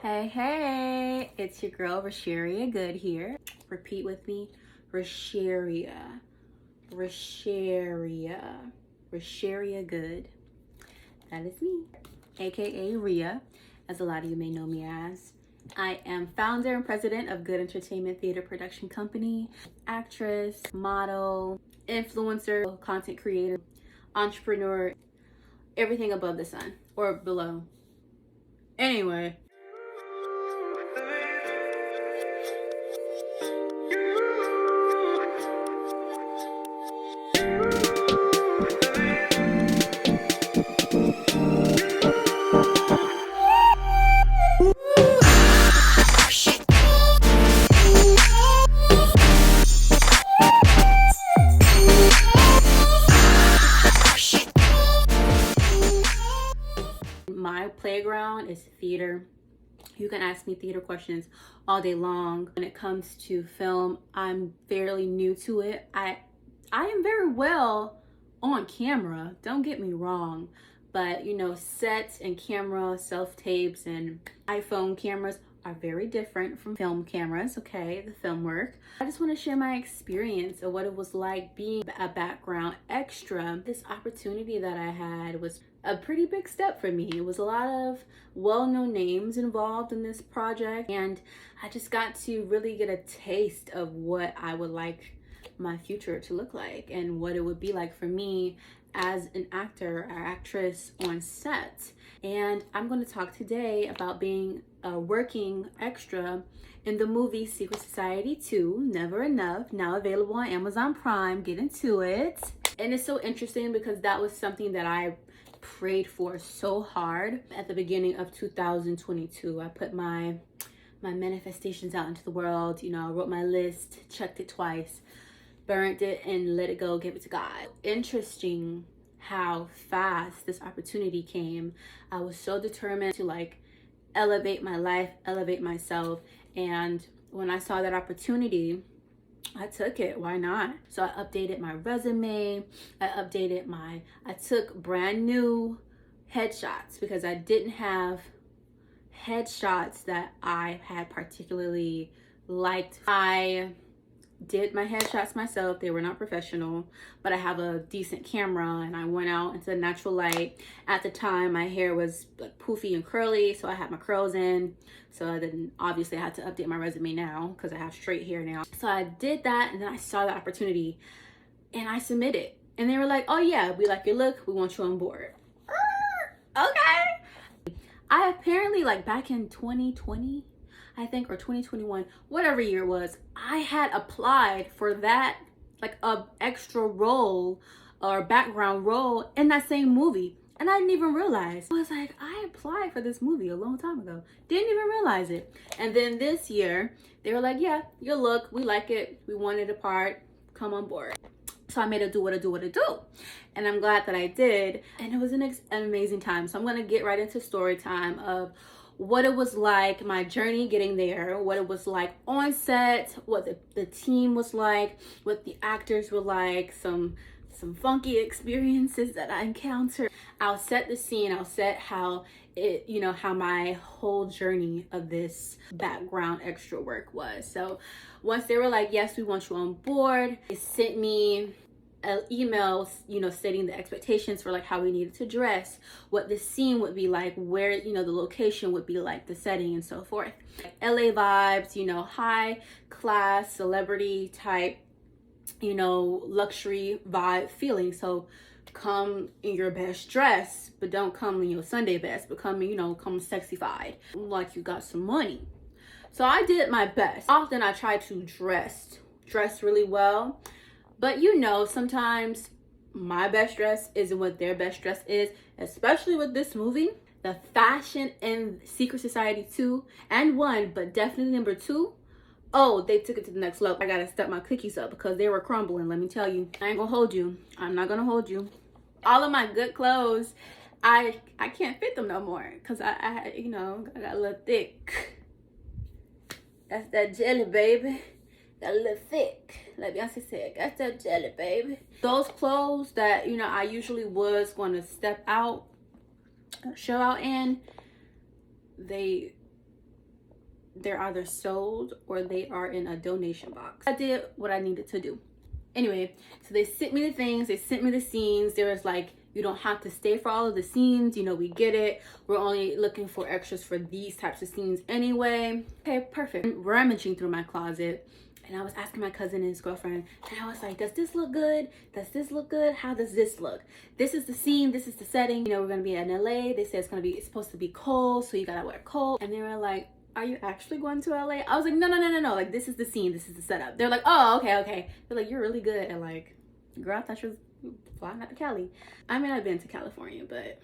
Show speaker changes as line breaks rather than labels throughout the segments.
Hey, hey, it's your girl Rasheria Good here. Repeat with me, Rasheria, Rasheria, Rasheria Good. That is me, aka Ria, as a lot of you may know me as. I am founder and president of Good Entertainment Theater Production Company, actress, model, influencer, content creator, entrepreneur, everything above the sun or below. Anyway. My playground is theater. You can ask me theater questions all day long. When it comes to film, I'm fairly new to it. I am very well on camera, don't get me wrong, but sets and camera, self-tapes and iPhone cameras are very different from film cameras, okay, the film work. I just want to share my experience of what it was like being a background extra. This opportunity that I had was a pretty big step for me. It was a lot of well-known names involved in this project, and I just got to really get a taste of what I would like my future to look like and what it would be like for me as an actor or actress on set. And I'm going to talk today about being a working extra in the movie Secret Society 2, Never Enough, now available on Amazon Prime. Get into it. And it's so interesting because that was something that I prayed for so hard at the beginning of 2022. I put my manifestations out into the world. I wrote my list, checked it twice, burned it, and let it go, give it to God. Interesting how fast this opportunity came. I was so determined to elevate my life, elevate myself. And when I saw that opportunity, I took it. Why not? So I updated my resume. I took brand new headshots because I didn't have headshots that I had particularly liked. I did my headshots myself. They were not professional, but I have a decent camera and I went out into the natural light. At the time, my hair was poofy and curly, so I had my curls in. So I didn't, obviously I had to update my resume now because I have straight hair now. So I did that, and then I saw the opportunity and I submitted. And they were like, oh yeah, we like your look, we want you on board. Okay. I apparently back in 2020, I think, or 2021, whatever year it was, I had applied for that, a extra role or background role in that same movie. And I didn't even realize. I was like, I applied for this movie a long time ago. Didn't even realize it. And then this year, they were like, yeah, your look, we like it. We want it a part. Come on board. So I made it do what it do. And I'm glad that I did. And it was an amazing time. So I'm going to get right into story time of what it was like, my journey getting there, what it was like on set, what the team was like, what the actors were like, some funky experiences that I encountered. I'll set the scene, I'll set how it, how my whole journey of this background extra work was. So once they were like, yes, we want you on board, they sent me an email, stating the expectations for how we needed to dress, what the scene would be like, where, the location would be like, the setting and so forth. LA vibes, high class, celebrity type, luxury vibe feeling. So come in your best dress, but don't come in your Sunday best, but come, come sexified, like you got some money. So I did my best. Often I try to dress really well, but sometimes my best dress isn't what their best dress is, especially with this movie. The fashion in Secret Society 2 and 1, but definitely number 2, oh, they took it to the next level. I gotta step my cookies up because they were crumbling, let me tell you. I ain't gonna hold you. I'm not gonna hold you. All of my good clothes, I can't fit them no more because I got a little thick. That's that jelly, baby. Got a little thick. Like Beyonce said, got that jelly, baby. Those clothes that, I usually was going to show out in, they they're either sold or they are in a donation box. I did what I needed to do. Anyway, so they sent me the things, they sent me the scenes. There was like, you don't have to stay for all of the scenes, you know, we get it. We're only looking for extras for these types of scenes anyway. Okay, perfect. I'm rummaging through my closet and I was asking my cousin and his girlfriend, and I was like, does this look good? Does this look good? How does this look? This is the scene, this is the setting. You know, we're gonna be in LA. They said it's supposed to be cold, so you gotta wear coat. And they were like, are you actually going to LA? I was like, no. Like, this is the scene, this is the setup. They're like, oh, okay. They're like, you're really good. And like, girl, I thought you was flying out to Cali. I mean, I've been to California, but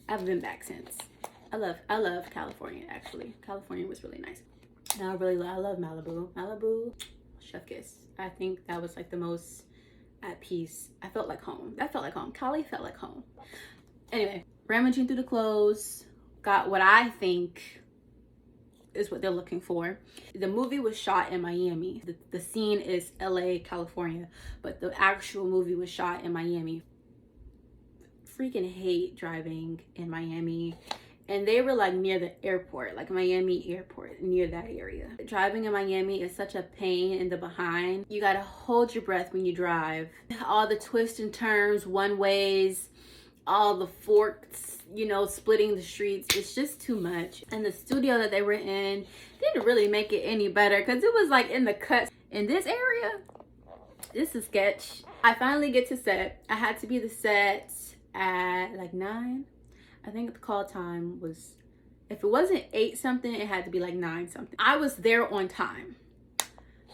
I haven't been back since. I love California, actually. California was really nice. And I love Malibu. Malibu, chef kiss. I think that was like the most at peace. I felt like home. That felt like home. Cali felt like home. Anyway, rummaging through the clothes, got what I think is what they're looking for. The movie was shot in Miami. The scene is LA, California, but the actual movie was shot in Miami. Freaking hate driving in Miami. And they were like near the airport, like Miami airport, near that area. Driving in Miami is such a pain in the behind. You gotta hold your breath when you drive. All the twists and turns, one ways, all the forks, you know, splitting the streets. It's just too much. And the studio that they were in didn't really make it any better because it was like in the cuts. In this area, this is sketch. I finally get to set. I had to be the set at like 9. I think the call time was, if it wasn't 8 something, it had to be like 9 something. I was there on time,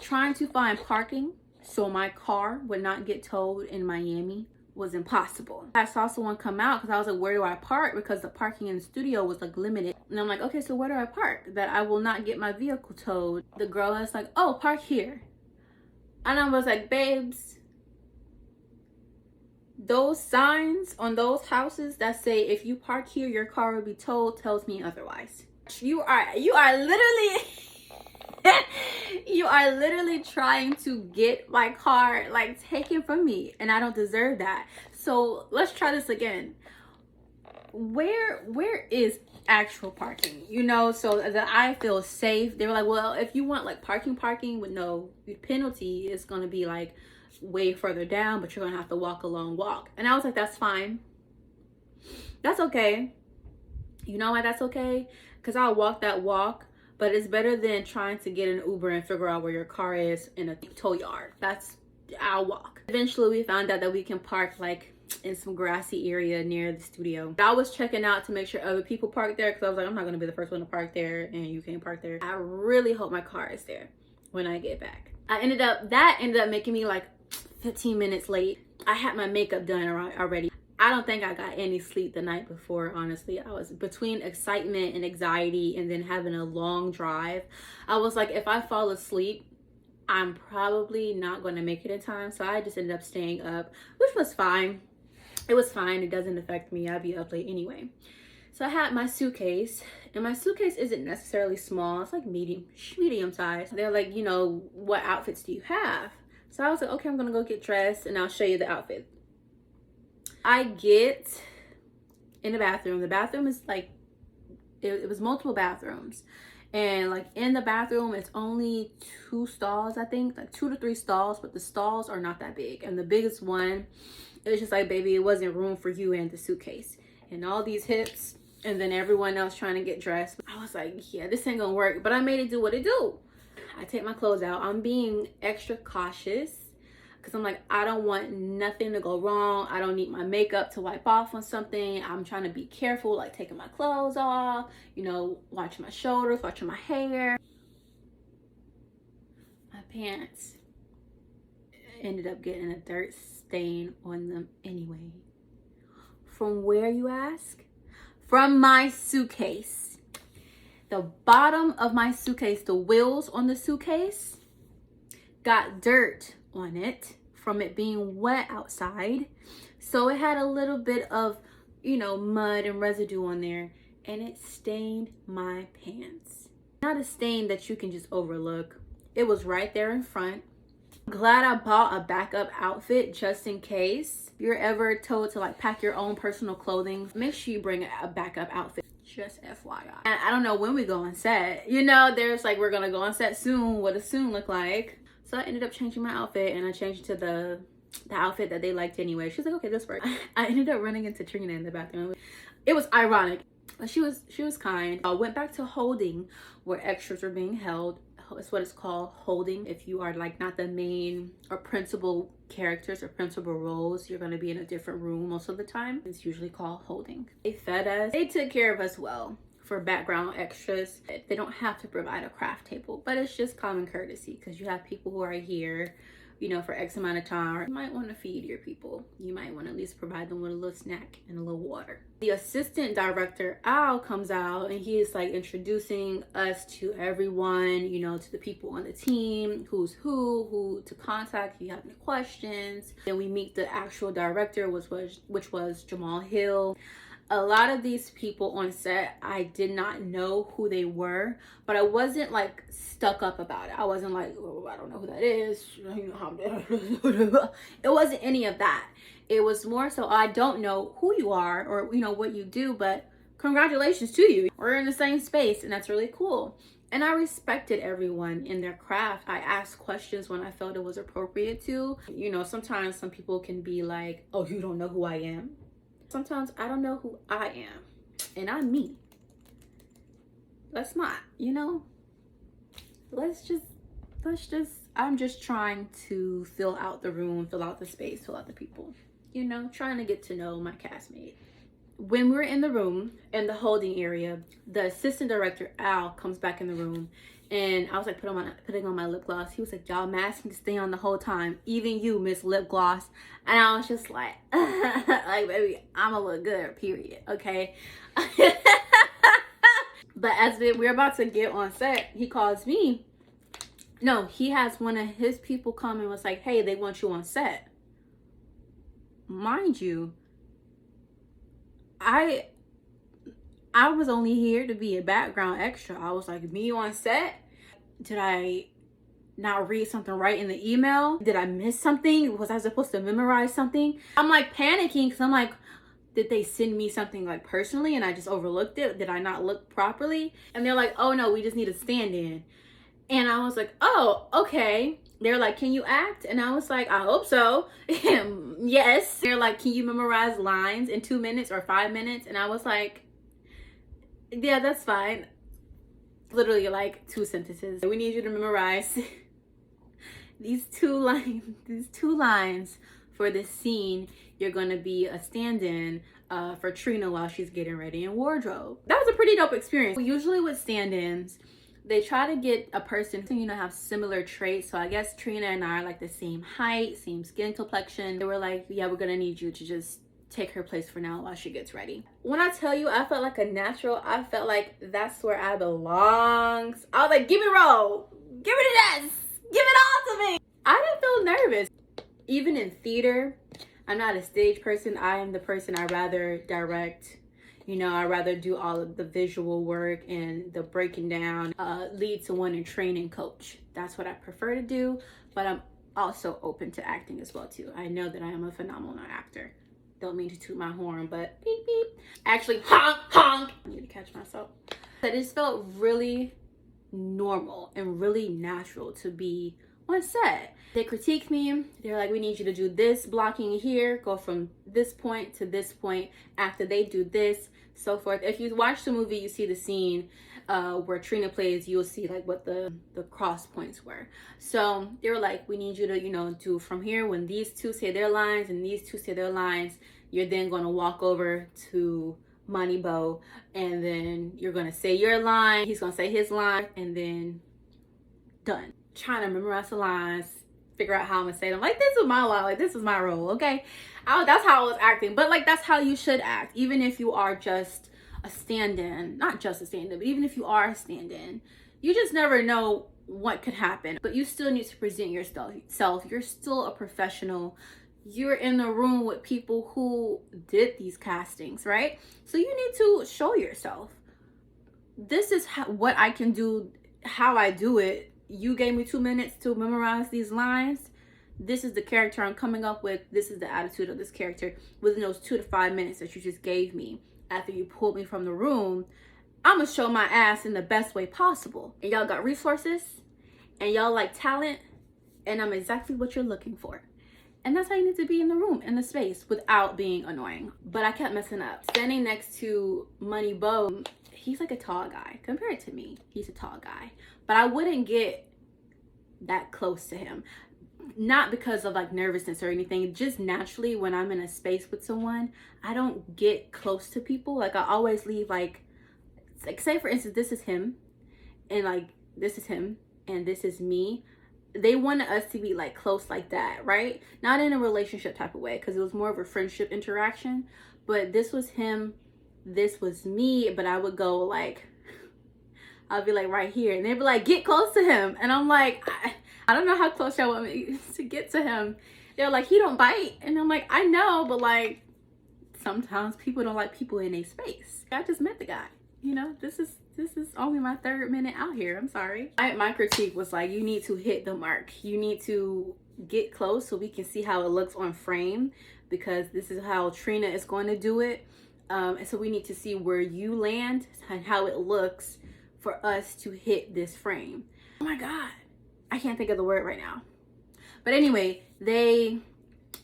trying to find parking so my car would not get towed in Miami was impossible. I saw someone come out because I was like, where do I park? Because the parking in the studio was like limited. And I'm like, okay, so where do I park that I will not get my vehicle towed? The girl was like, oh, park here. And I was like, babes, those signs on those houses that say if you park here your car will be towed tells me otherwise. You are literally you are literally trying to get my car like taken from me, and I don't deserve that. So let's try this again. Where is actual parking, you know, so that I feel safe? They were like, well, if you want like parking with no penalty, it's gonna be like way further down, but you're gonna have to walk a long walk. And I was like, that's fine, that's okay. You know why that's okay? Because I'll walk that walk, but it's better than trying to get an Uber and figure out where your car is in a tow yard. I'll walk. Eventually we found out that we can park like in some grassy area near the studio. I was checking out to make sure other people park there because I was like, I'm not gonna be the first one to park there and you can't park there. I really hope my car is there when I get back. That ended up making me like 15 minutes late. I had my makeup done already. I don't think I got any sleep the night before, honestly. I was between excitement and anxiety and then having a long drive. I was like, if I fall asleep, I'm probably not going to make it in time. So I just ended up staying up, which was fine. It was fine. It doesn't affect me. I'll be up late anyway. So I had my suitcase, and my suitcase isn't necessarily small. It's like medium size. They're like, you know, what outfits do you have? So I was like, okay, I'm gonna go get dressed and I'll show you the outfit. I get in the bathroom. The bathroom is like, it was multiple bathrooms. And like in the bathroom, it's only 2 stalls, I think, like 2 to 3 stalls, but the stalls are not that big. And the biggest one, it was just like, baby, it wasn't room for you and the suitcase. And all these hips, and then everyone else trying to get dressed. I was like, yeah, this ain't gonna work, but I made it do what it do. I take my clothes out. I'm being extra cautious because I'm like, I don't want nothing to go wrong. I don't need my makeup to wipe off on something. I'm trying to be careful, like taking my clothes off, you know, watching my shoulders, watching my hair. My pants ended up getting a dirt stain on them anyway. From where, you ask? From my suitcase. The bottom of my suitcase, the wheels on the suitcase got dirt on it from it being wet outside. So it had a little bit of, you know, mud and residue on there, and it stained my pants. Not a stain that you can just overlook. It was right there in front. Glad I bought a backup outfit just in case. If you're ever told to like pack your own personal clothing, make sure you bring a backup outfit Just FYI. And I don't know when we go on set. You know, there's like, we're gonna go on set soon. What does soon look like? So I ended up changing my outfit, and I changed to the outfit that they liked anyway. She's like, okay, this works. I ended up running into Trina in the bathroom. It was ironic. She was kind. I went back to holding, where extras were being held. It's what it's called, holding. If you are like not the main or principal characters or principal roles, you're going to be in a different room most of the time. It's usually called holding. They fed us. They took care of us well. For background extras, they don't have to provide a craft table, but it's just common courtesy, because you have people who are here, you know, for X amount of time. You might want to feed your people. You might want to at least provide them with a little snack and a little water. The assistant director, Al, comes out, and he is like introducing us to everyone, you know, to the people on the team, who's who to contact if you have any questions. Then we meet the actual director, which was Jamal Hill. A lot of these people on set, I did not know who they were, but I wasn't like stuck up about it. I wasn't like, oh, I don't know who that is. It wasn't any of that. It was more so, I don't know who you are or, you know, what you do, but congratulations to you. We're in the same space, and that's really cool. And I respected everyone in their craft. I asked questions when I felt it was appropriate to. You know, sometimes some people can be like, oh, you don't know who I am. Sometimes I don't know who I am, and I'm me. Let's not, you know, I'm just trying to fill out the room, fill out the space, fill out the people, you know, trying to get to know my castmate. When we're in the room, in the holding area, the assistant director, Al, comes back in the room, and I was like putting on my lip gloss. He was like, y'all masking to stay on the whole time. Even you, Miss Lip Gloss. And I was just like, like, baby, I'ma look good, period, okay? But as we're about to get on set, he calls me. No, he has one of his people come and was like, hey, they want you on set. Mind you, I was only here to be a background extra. I was like, me on set? Did I not read something right in the email? Did I miss something? Was I supposed to memorize something? I'm like panicking, because I'm like, did they send me something like personally and I just overlooked it? Did I not look properly? And they're like, oh no, we just need a stand-in. And I was like, oh, okay. They're like, can you act? And I was like, I hope so. Yes. They're like, can you memorize lines in 2 minutes or 5 minutes? And I was like, yeah, that's fine. Literally like 2 sentences. We need you to memorize these two lines for this scene. You're gonna be a stand-in for Trina while she's getting ready in wardrobe. That was a pretty dope experience. Usually with stand-ins, they try to get a person to, you know, have similar traits. So I guess Trina and I are like the same height, same skin complexion. They were like, yeah, we're gonna need you to just take her place for now while she gets ready. When I tell you I felt like a natural, I felt like that's where I belong. I was like, give me a role, give me this, give it all to me. I didn't feel nervous. Even in theater, I'm not a stage person. I am the person I rather direct. You know, I rather do all of the visual work and the breaking down, lead someone and train and coach. That's what I prefer to do, but I'm also open to acting as well too. I know that I am a phenomenal actor. Don't mean to toot my horn, but beep beep. Actually, honk honk. I need to catch myself. But it just felt really normal and really natural to be on set. They critique me. They're like, we need you to do this blocking here, go from this point to this point. After they do this, so forth. If you watch the movie, you see the scene where Trina plays, you'll see like what the cross points were. So they were like, we need you to, you know, do from here, when these two say their lines and these two say their lines, you're then going to walk over to Money Bo, and then you're going to say your line, he's going to say his line, and then done. Trying to memorize the lines, figure out how I'm gonna say them. Like, this is my line, like this is my role, okay? That's how I was acting. But like, that's how you should act, even if you are just a stand-in. Not just a stand-in, but even if you are a stand-in, you just never know what could happen. But you still need to present yourself. You're still a professional. You're in the room with people who did these castings, right? So you need to show yourself. This is what I can do, how I do it. You gave me 2 minutes to memorize these lines. This is the character I'm coming up with. This is the attitude of this character within those 2 to 5 minutes that you just gave me. after you pulled me from the room, I'm gonna show my ass in the best way possible. And y'all got resources and y'all like talent, and I'm exactly what you're looking for. And that's how you need to be in the room, in the space, without being annoying. But I kept messing up. Standing next to Money Bo, he's like a tall guy. Compared to me, he's a tall guy. But I wouldn't get that close to him. Not because of like nervousness or anything. Just naturally, when I'm in a space with someone, I don't get close to people. Like I always leave like say for instance, this is him. And like, this is him. And this is me. They wanted us to be like close like that, right? Not in a relationship type of way, because it was more of a friendship interaction. But this was him, this was me. But I would go like, I'll be like right here, and they'd be like, get close to him. And I'm like, I don't know how close y'all want me to get to him. They're like, he don't bite. And I'm like, I know, but like sometimes people don't like people in a space. I just met the guy, you know. This is only my 3rd minute out here. I'm sorry. My critique was like, you need to hit the mark. You need to get close so we can see how it looks on frame, because this is how Trina is going to do it. And so we need to see where you land and how it looks for us to hit this frame. Oh my God. I can't think of the word right now. But anyway, they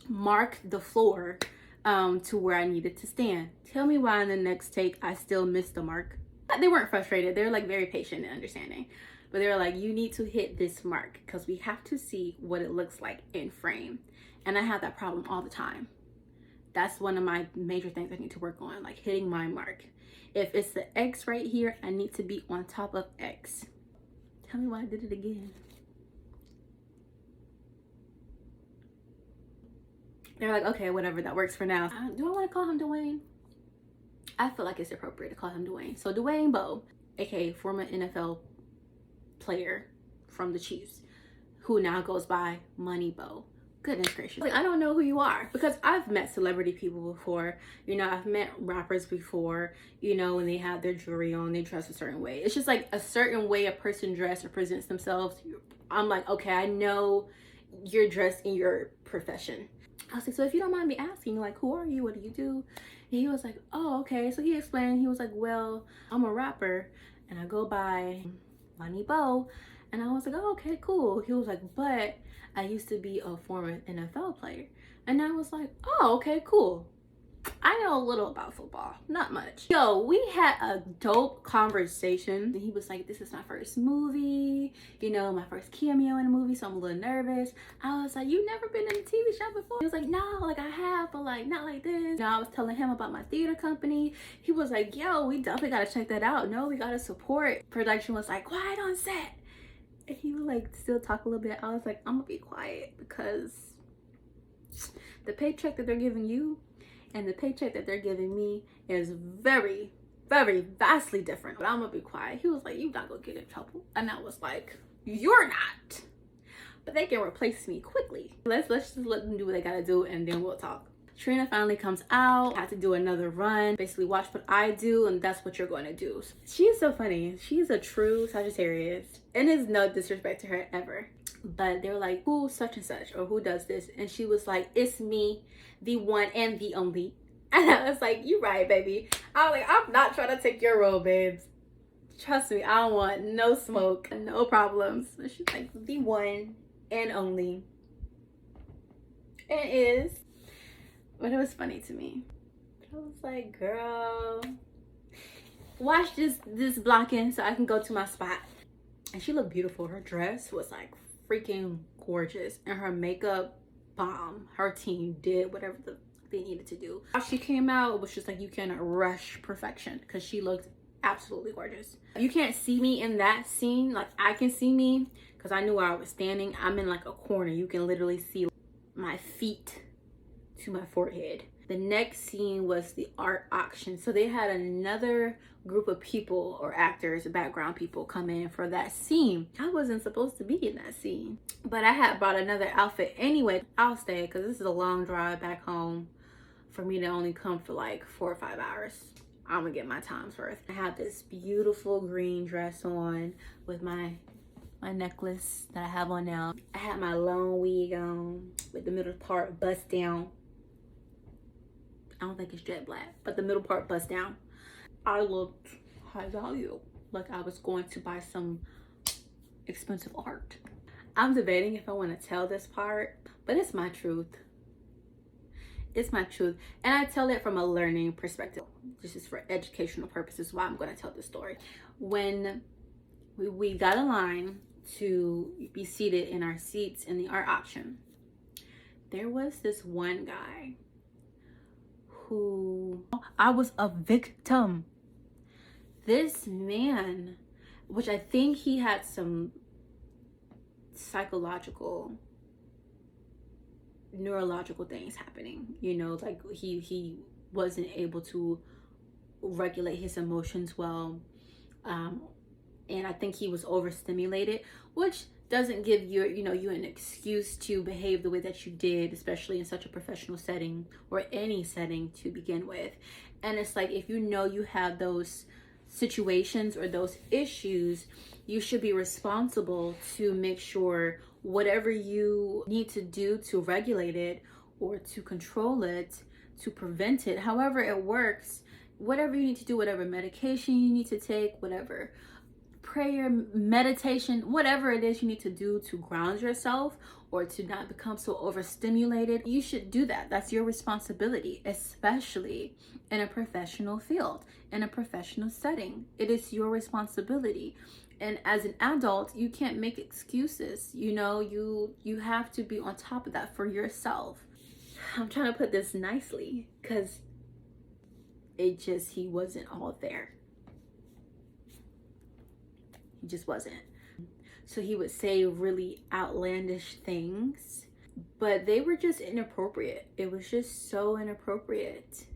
marked the floor to where I needed to stand. Tell me why in the next take I still missed the mark. They weren't frustrated. They were like very patient and understanding. But they were like, you need to hit this mark because we have to see what it looks like in frame. And I have that problem all the time. That's one of my major things I need to work on, like hitting my mark. If it's the X right here, I need to be on top of X. Tell me why I did it again. They're like, okay, whatever, that works for now. Do I want to call him Dwayne? I feel like it's appropriate to call him Dwayne. So Dwayne Bowe, aka former NFL player from the Chiefs, who now goes by Money Bo. Goodness gracious. Like, I don't know who you are, because I've met celebrity people before. You know, I've met rappers before. You know, when they have their jewelry on, they dress a certain way. It's just like a certain way a person dressed or presents themselves. I'm like, okay, I know you're dressed in your profession. I was like, so if you don't mind me asking, like, who are you? What do you do? And he was like, oh, okay. So he explained, he was like, well, I'm a rapper and I go by Money Bo. And I was like, oh, okay, cool. He was like, but I used to be a former NFL player. And I was like, oh, okay, cool. I know a little about football, not much. Yo, we had a dope conversation. And he was like, this is my first movie, you know, my first cameo in a movie, so I'm a little nervous. I was like, you never been in a TV show before? He was like, no, like I have, but like not like this. You know, I was telling him about my theater company. He was like, yo, we definitely gotta check that out. No, we gotta support. Production was like, quiet on set. And he would like still talk a little bit. I was like, I'm gonna be quiet, because the paycheck that they're giving you and the paycheck that they're giving me is very, very vastly different. But I'm gonna be quiet. He was like, you're not gonna get in trouble. And I was like, you're not. But they can replace me quickly. Let's just let them do what they gotta do, and then we'll talk. Trina finally comes out. I had to do another run. Basically watch what I do, and that's what you're going to do. She is so funny. She's a true Sagittarius. And it's no disrespect to her ever. But they were like, who such and such, or who does this? And she was like, it's me, the one and the only. And I was like, you right, baby. I was like, I'm not trying to take your role, babes. Trust me, I don't want no smoke, no problems. And she's like, the one and only. And is. But it was funny to me. I was like, girl, watch this blocking so I can go to my spot. And she looked beautiful. Her dress was like freaking gorgeous, and her makeup bomb. Her team did whatever they needed to do. How she came out, it was just like, you cannot rush perfection, because she looked absolutely gorgeous. You can't see me in that scene. Like, I can see me because I knew where I was standing. I'm in like a corner. You can literally see my feet to my forehead. The next scene was the art auction. So they had another group of people, or actors, background people, come in for that scene. I wasn't supposed to be in that scene, but I had brought another outfit anyway. I'll stay, because this is a long drive back home for me to only come for like 4 or 5 hours. I'm gonna get my time's worth. I have this beautiful green dress on with my necklace that I have on now. I had my long wig on with the middle part bust down. I don't think it's jet black, but the middle part bust down. I looked high value, like I was going to buy some expensive art. I'm debating if I want to tell this part, but it's my truth. It's my truth, and I tell it from a learning perspective. This is for educational purposes why I'm going to tell this story. When we got a line to be seated in our seats in the art auction, there was this one guy who I was a victim. This man, which I think he had some psychological, neurological things happening, you know, like he wasn't able to regulate his emotions well, and I think he was overstimulated, which doesn't give you an excuse to behave the way that you did, especially in such a professional setting or any setting to begin with. And it's like, if you know you have those situations or those issues, you should be responsible to make sure whatever you need to do to regulate it or to control it, to prevent it, however it works, whatever you need to do, whatever medication you need to take, whatever prayer, meditation, whatever it is you need to do to ground yourself or to not become so overstimulated, you should do that. That's your responsibility, especially in a professional field, in a professional setting. It is your responsibility. And as an adult, you can't make excuses. You know, you have to be on top of that for yourself. I'm trying to put this nicely because he wasn't all there. He just wasn't. So he would say really outlandish things, but they were just inappropriate. It was just so inappropriate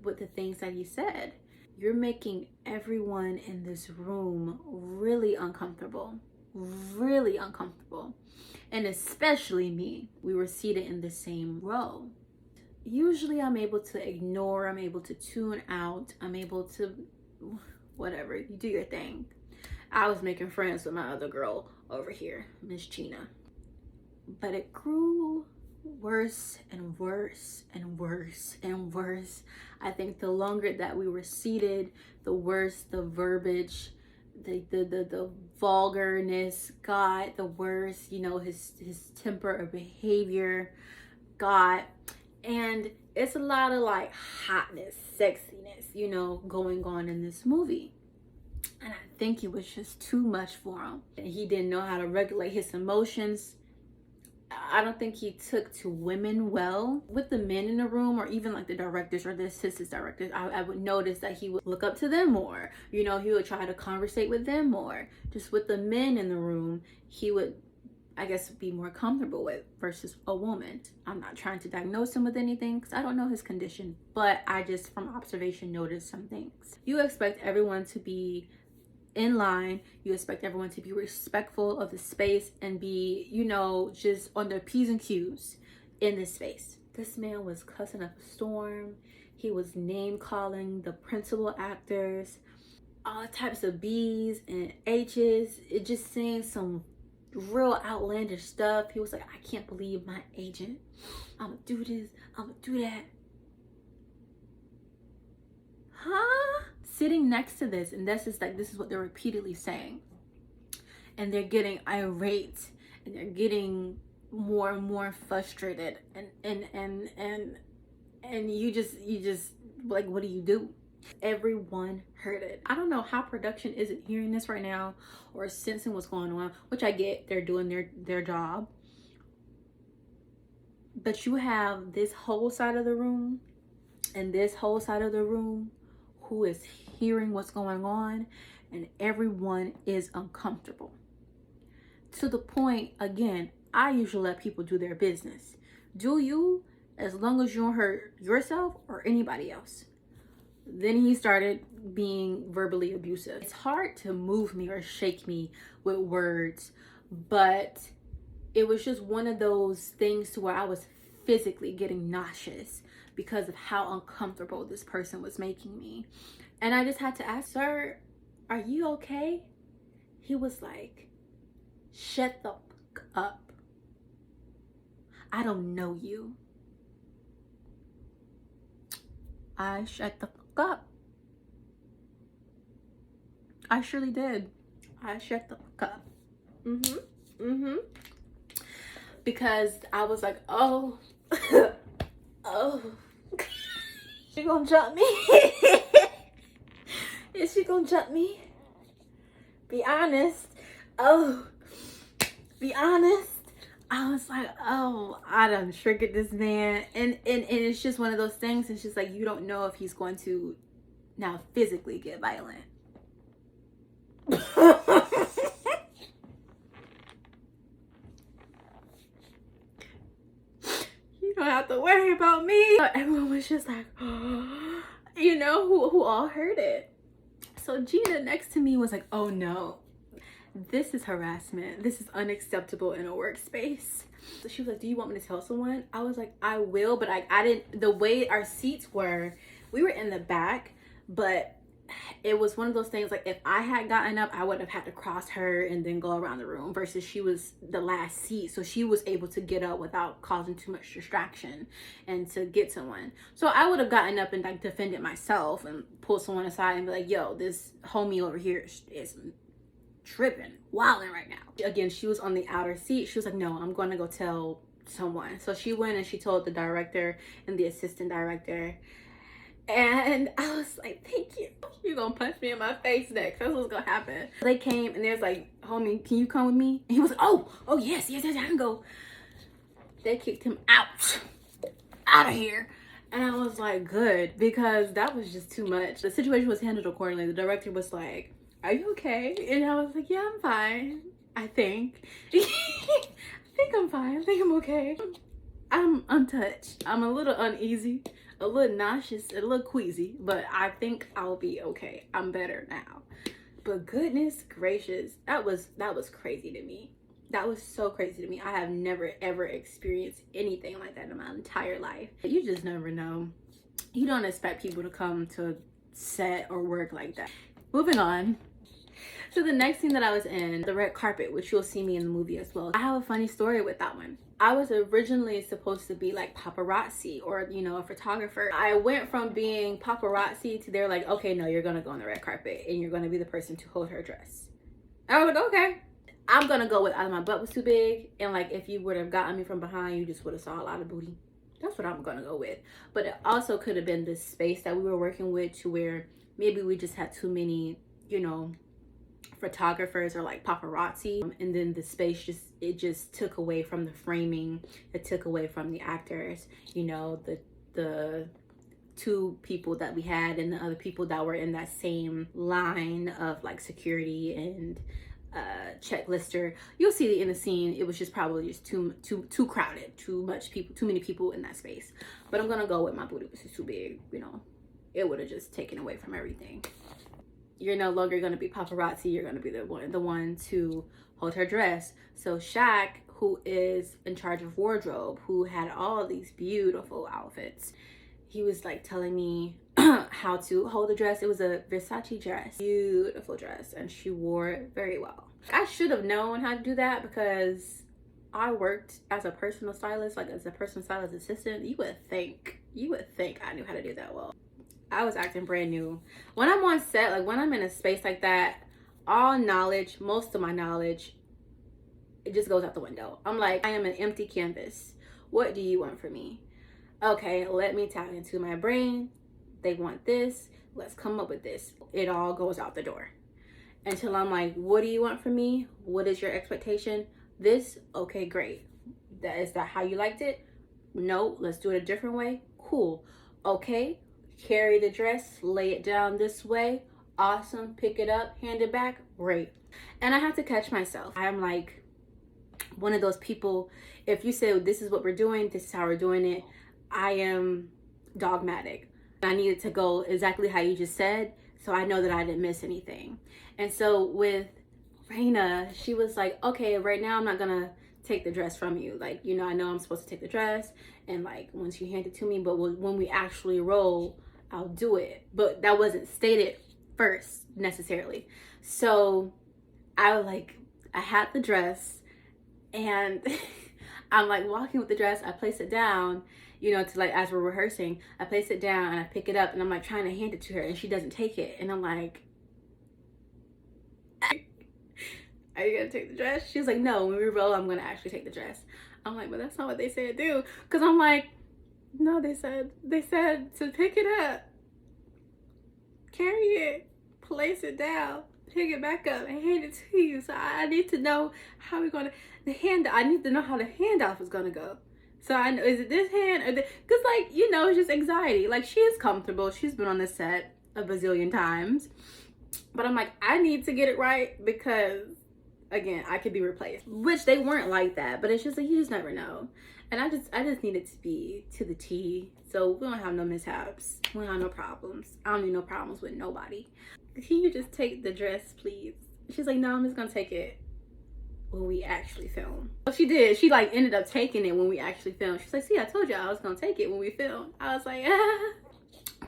with the things that he said. You're making everyone in this room really uncomfortable, really uncomfortable. And especially me. We were seated in the same row. Usually I'm able to ignore, I'm able to tune out, I'm able to, whatever, you do your thing. I was making friends with my other girl over here, Miss Gina. But it grew worse and worse and worse and worse. I think the longer that we were seated, the worse the verbiage, the vulgarness got, the worse, you know, his temper or behavior got. And it's a lot of like hotness, sexiness, you know, going on in this movie. And I think it was just too much for him. And he didn't know how to regulate his emotions. I don't think he took to women well. With the men in the room, or even like the directors or the assistant directors, I would notice that he would look up to them more. You know, he would try to conversate with them more. Just with the men in the room, he would, I guess, be more comfortable with versus a woman. I'm not trying to diagnose him with anything because I don't know his condition, but I just from observation noticed some things. You expect everyone to be in line, you expect everyone to be respectful of the space and be, you know, just on their P's and Q's in this space. This man was cussing up a storm. He was name calling the principal actors, all types of B's and H's. It just saying some real outlandish stuff. He was like, I can't believe my agent. I'm gonna do this, I'm gonna do that. Huh? Sitting next to this, and this is what they're repeatedly saying, and they're getting irate and they're getting more and more frustrated, and you just like, what do you do? Everyone heard it. I don't know how production isn't hearing this right now or sensing what's going on, which I get, they're doing their job, but you have this whole side of the room and this whole side of the room who is hearing what's going on, and everyone is uncomfortable to the point, again, I usually let people do their business. Do you, as long as you don't hurt yourself or anybody else. Then he started being verbally abusive. It's hard to move me or shake me with words, but it was just one of those things to where I was physically getting nauseous because of how uncomfortable this person was making me. And I just had to ask, sir, are you okay? He was like, shut the fuck up. I don't know you. I shut the fuck up. I surely did. I shut the fuck up. Because I was like, oh, oh. She gonna jump me? Is she gonna jump me? Be honest. Oh, be honest. I was like, oh, I done triggered this man. And it's just one of those things. It's just like, you don't know if he's going to now physically get violent. You don't have to worry about me. Everyone was just like, oh, you know, who all heard it. So Gina next to me was like, oh no, this is harassment. This is unacceptable in a workspace. So she was like, do you want me to tell someone? I was like, I will, but I didn't, the way our seats were, we were in the back, but it was one of those things, like if I had gotten up, I would have had to cross her and then go around the room, versus she was the last seat, so she was able to get up without causing too much distraction and to get someone. So I would have gotten up and like defended myself and pulled someone aside and be like, yo, this homie over here is tripping, wilding right now. Again, she was on the outer seat. She was like, no, I'm going to go tell someone. So she went and she told the director and the assistant director. And I was like, thank you. You're gonna punch me in my face next. That's what's gonna happen. They came and they was like, homie, can you come with me? And he was like, oh yes, I can go. They kicked him out of here. And I was like, good, because that was just too much. The situation was handled accordingly. The director was like, are you okay? And I was like, yeah, I'm fine, I think. I think I'm fine. I think I'm okay. I'm untouched. I'm a little uneasy, a little nauseous, a little queasy, but I think I'll be okay. I'm better now. But goodness gracious, that was crazy to me. That was so crazy to me. I have never ever experienced anything like that in my entire life. You just never know. You don't expect people to come to set or work like that. Moving on. So the next scene that I was in, the red carpet, which you'll see me in the movie as well. I have a funny story with that one. I was originally supposed to be like paparazzi, or, you know, a photographer. I went from being paparazzi to they're like, okay, no, you're gonna go on the red carpet and you're gonna be the person to hold her dress. I was like, okay. I'm gonna go with either my butt was too big, and like if you would have gotten me from behind, you just would have saw a lot of booty. That's what I'm gonna go with. But it also could have been this space that we were working with, to where maybe we just had too many, you know, photographers or like paparazzi, and then the space just took away from the framing. It took away from the actors, you know, the two people that we had and the other people that were in that same line of like security and checklister. You'll see it in the scene. It was just probably just too crowded, too many people in that space. But I'm gonna go with my booty was too big, you know. It would have just taken away from everything. You're no longer going to be paparazzi. You're going to be the one to hold her dress. So Shaq, who is in charge of wardrobe, who had all these beautiful outfits, he was like telling me how to hold the dress. It was a Versace dress, beautiful dress, and she wore it very well. I should have known how to do that because I worked as a personal stylist, like as a personal stylist assistant. You would think I knew how to do that well. I was acting brand new. When I'm on set, like when I'm in a space like that, all knowledge, most of my knowledge, it just goes out the window. I'm like, I am an empty canvas. What do you want from me? Okay, let me tap into my brain. They want this. Let's come up with this. It all goes out the door. Until I'm like, what do you want from me? What is your expectation? This? Okay, great. Is that how you liked it? No, let's do it a different way. Cool. Okay. Carry the dress, lay it down this way. Awesome. Pick it up, hand it back. Great. And I have to catch myself. I'm like one of those people, if you say, this is what we're doing, this is how we're doing it, I am dogmatic. I needed to go exactly how you just said, so I know that I didn't miss anything. And so with Raina, she was like, okay, right now I'm not gonna take the dress from you. Like, you know, I know I'm supposed to take the dress, and like once you hand it to me, but when we actually roll, I'll do it. But that wasn't stated first necessarily. So I had the dress, and I'm like walking with the dress. I place it down, you know, to like, as we're rehearsing, I place it down and I pick it up and I'm like trying to hand it to her and she doesn't take it. And I'm like, are you gonna take the dress? She's like, no, when we roll, I'm gonna actually take the dress. I'm like, but that's not what they said do. Cause I'm like, no, they said to pick it up, carry it, place it down, pick it back up and hand it to you. So I need to know how we're gonna, I need to know how the handoff is gonna go. So I know, is it this hand or cause like, you know, it's just anxiety. Like she is comfortable. She's been on the set a bazillion times, but I'm like, I need to get it right because again, I could be replaced, which they weren't like that, but it's just like, you just never know. And I just need it to be to the T. So we don't have no mishaps. We don't have no problems. I don't need no problems with nobody. Can you just take the dress, please? She's like, no, I'm just gonna take it when we actually film. So she did. She like ended up taking it when we actually filmed. She's like, see, I told you I was gonna take it when we filmed. I was like, ah.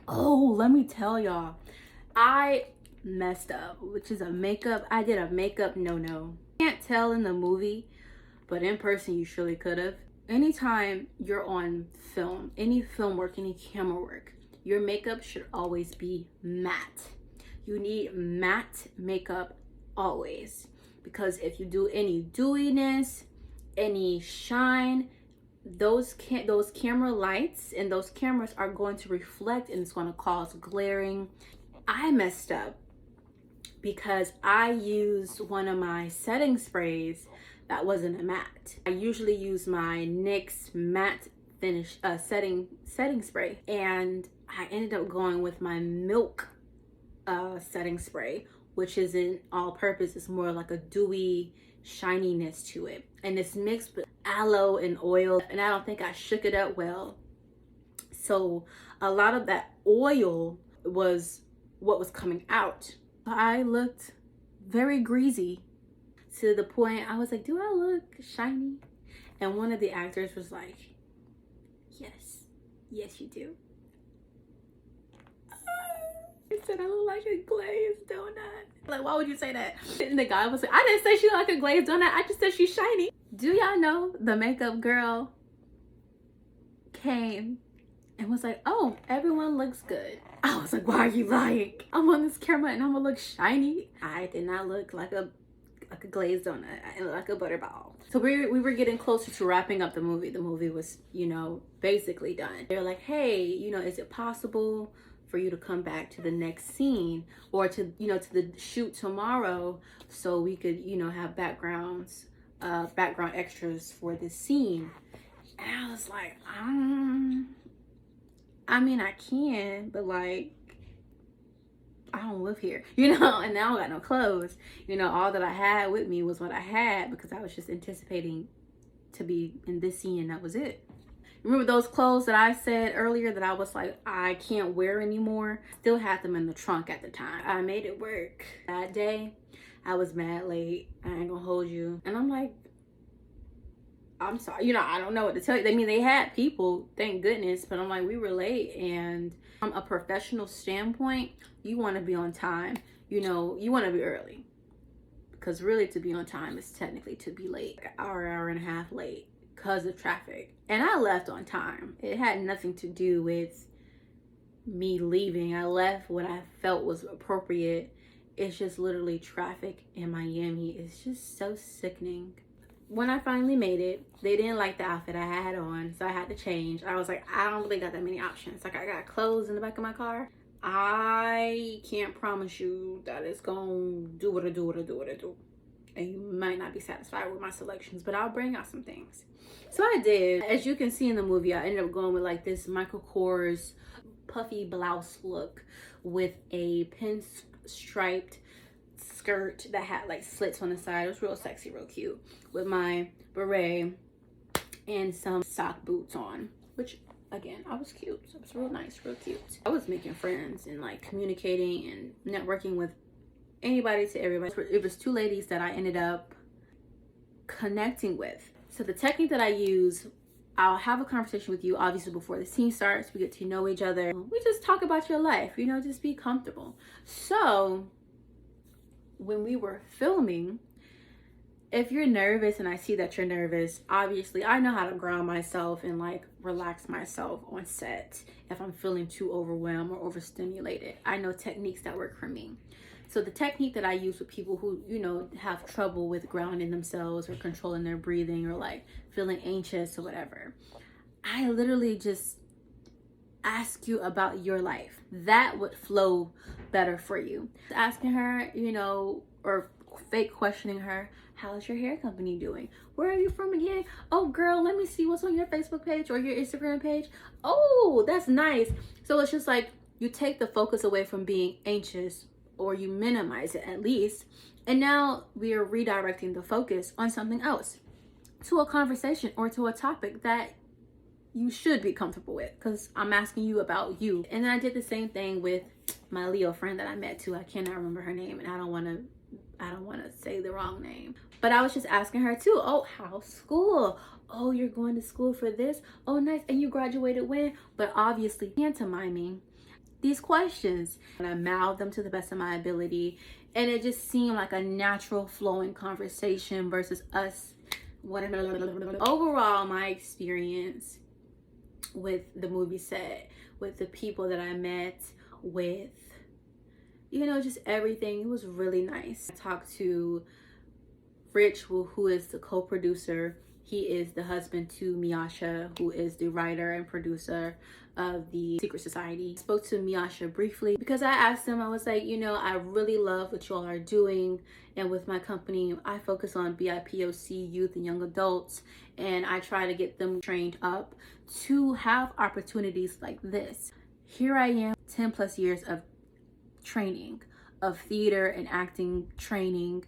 Oh, let me tell y'all. I messed up, which is I did a makeup no. Can't tell in the movie, but in person you surely could have. Anytime you're on film, any film work, any camera work, your makeup should always be matte. You need matte makeup always, because if you do any dewiness, any shine, those camera lights and those cameras are going to reflect and it's going to cause glaring. I messed up because I used one of my setting sprays that wasn't a matte. I usually use my NYX matte finish setting spray, and I ended up going with my Milk setting spray, which isn't all purpose. It's more like a dewy shininess to it, and it's mixed with aloe and oil, and I don't think I shook it up well. So a lot of that oil was what was coming out. I looked very greasy to the point I was like, do I look shiny? And one of the actors was like, yes you do. He said I look like a glazed donut. Like, why would you say that? And the guy was like, I didn't say she looked like a glazed donut, I just said she's shiny. Do y'all know the makeup girl came and was like, oh, everyone looks good. I was like, why are you lying? I'm on this camera and I'm gonna look shiny. I did not look like a glazed donut. I looked like a butterball. So we were getting closer to wrapping up the movie. The movie was, you know, basically done. They're like, hey, you know, is it possible for you to come back to the next scene or to, you know, to the shoot tomorrow so we could, you know, have background extras for this scene? And I was like, I mean, I can, but like, I don't live here, you know, and now I got no clothes. You know, all that I had with me was what I had because I was just anticipating to be in this scene and that was it. Remember those clothes that I said earlier that I was like, I can't wear anymore? Still had them in the trunk at the time. I made it work. That day, I was mad late. I ain't gonna hold you. And I'm like, I'm sorry, you know, I don't know what to tell you. I mean, they had people, thank goodness, but I'm like, we were late. And from a professional standpoint, you want to be on time. You know, you want to be early, because really to be on time is technically to be late. Like an hour and a half late because of traffic. And I left on time. It had nothing to do with me leaving. I left what I felt was appropriate. It's just literally traffic in Miami. It's just so sickening. When I finally made it, they didn't like the outfit I had on, so I had to change. I was like, I don't really got that many options. Like, I got clothes in the back of my car. I can't promise you that it's gonna do what it do. And you might not be satisfied with my selections, but I'll bring out some things. So I did. As you can see in the movie, I ended up going with like this Michael Kors puffy blouse look with a pinstriped skirt that had like slits on the side. It was real sexy, real cute, with my beret and some sock boots on, which again, I was cute. So it was real nice, real cute. I was making friends and like communicating and networking with anybody to everybody. It was two ladies that I ended up connecting with. So the technique that I use, I'll have a conversation with you obviously before the scene starts. We get to know each other. We just talk about your life, you know, just be comfortable. So when we were filming, if you're nervous and I see that you're nervous, obviously I know how to ground myself and like relax myself on set if I'm feeling too overwhelmed or overstimulated. I know techniques that work for me. So the technique that I use with people who, you know, have trouble with grounding themselves or controlling their breathing or like feeling anxious or whatever, I literally just ask you about your life. That would flow better for you. Asking her, you know, or fake questioning her, how's your hair company doing? Where are you from again? Oh girl, let me see what's on your Facebook page or your Instagram page. Oh, that's nice. So it's just like you take the focus away from being anxious, or you minimize it at least, and now we are redirecting the focus on something else, to a conversation or to a topic that you should be comfortable with, because I'm asking you about you. And then I did the same thing with my Leo friend that I met too. I cannot remember her name, and I don't want to say the wrong name, but I was just asking her too, oh, how's school? Oh, you're going to school for this? Oh, nice. And you graduated when? But obviously pantomiming these questions, and I mouthed them to the best of my ability, and it just seemed like a natural flowing conversation versus us. Overall, my experience with the movie set, with the people that I met, with, you know, just everything, it was really nice. I talked to Rich, who is the co-producer. He is the husband to Miasha, who is the writer and producer of the Secret Society. I spoke to Miasha briefly because I asked him, I was like, you know, I really love what you all are doing. And with my company, I focus on BIPOC youth and young adults. And I try to get them trained up to have opportunities like this. Here I am, 10 plus years of training, of theater and acting training,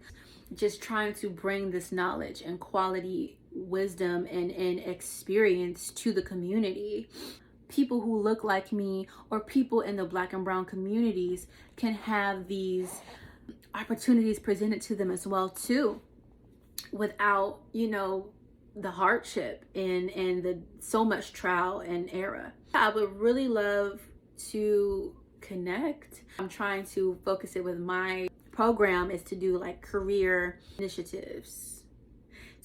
just trying to bring this knowledge and quality wisdom and experience to the community. People who look like me or people in the Black and brown communities can have these opportunities presented to them as well too, without, you know, the hardship and the so much trial and error. I would really love to connect. I'm trying to focus it with my program is to do like career initiatives,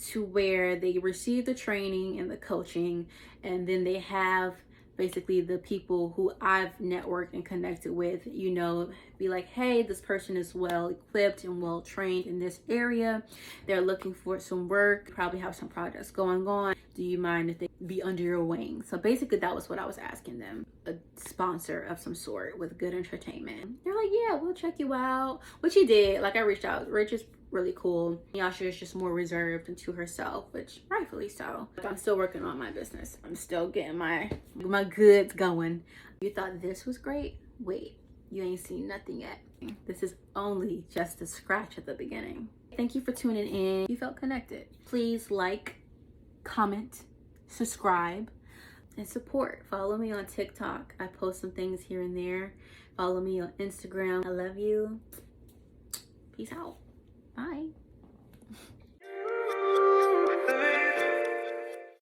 to where they receive the training and the coaching, and then they have basically the people who I've networked and connected with, you know, be like, hey, this person is well equipped and well trained in this area. They're looking for some work, probably have some projects going on. Do you mind if they be under your wing? So basically that was what I was asking them, a sponsor of some sort with good entertainment. They're like, yeah, we'll check you out, which he did. Like I reached out. Rich is really cool. Miasha is just more reserved and to herself, which rightfully so. I'm still working on my business. I'm still getting my goods going. You thought this was great? Wait, you ain't seen nothing yet. This is only just a scratch at the beginning. Thank you for tuning in. You felt connected. Please like, comment, subscribe, and support. Follow me on TikTok. I post some things here and there. Follow me on Instagram. I love you. Peace out. Bye.